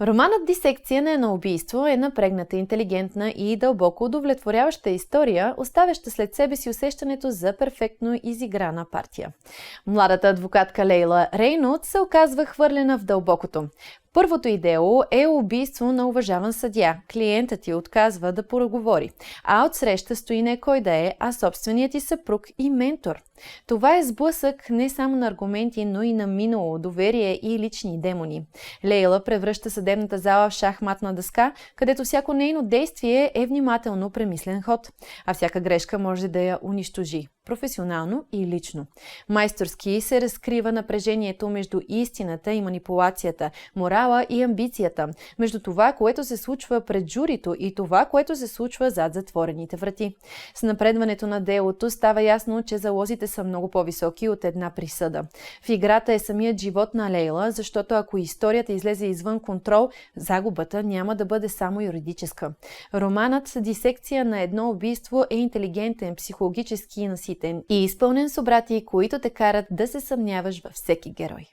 Романът "Дисекция на едно убийство" е напрегната, интелигентна и дълбоко удовлетворяваща история, оставяща след себе си усещането за перфектно изиграна партия. Младата адвокатка Лейла Рейнолдс се оказва хвърлена в дълбокото. Първото й дело е убийство на уважаван съдия. Клиентът ти отказва да пораговори, а отсреща стои не кой да е, а собственият ти съпруг и ментор. Това е сблъсък не само на аргументи, но и на минало, доверие и лични демони. Лейла превръща съдебната зала в шахматна дъска, където всяко нейно действие е внимателно премислен ход, а всяка грешка може да я унищожи професионално и лично. Майсторски се разкрива напрежението между истината и манипулацията, морала и амбицията, между това, което се случва пред журито и това, което се случва зад затворените врати. С напредването на делото става ясно, че залозите са много по-високи от една присъда. В играта е самият живот на Лейла, защото ако историята излезе извън контрол, загубата няма да бъде само юридическа. Романът "Дисекция на едно убийство" е интелигентен, психологически наситен и изпълнен с обрати, които те карат да се съмняваш във всеки герой.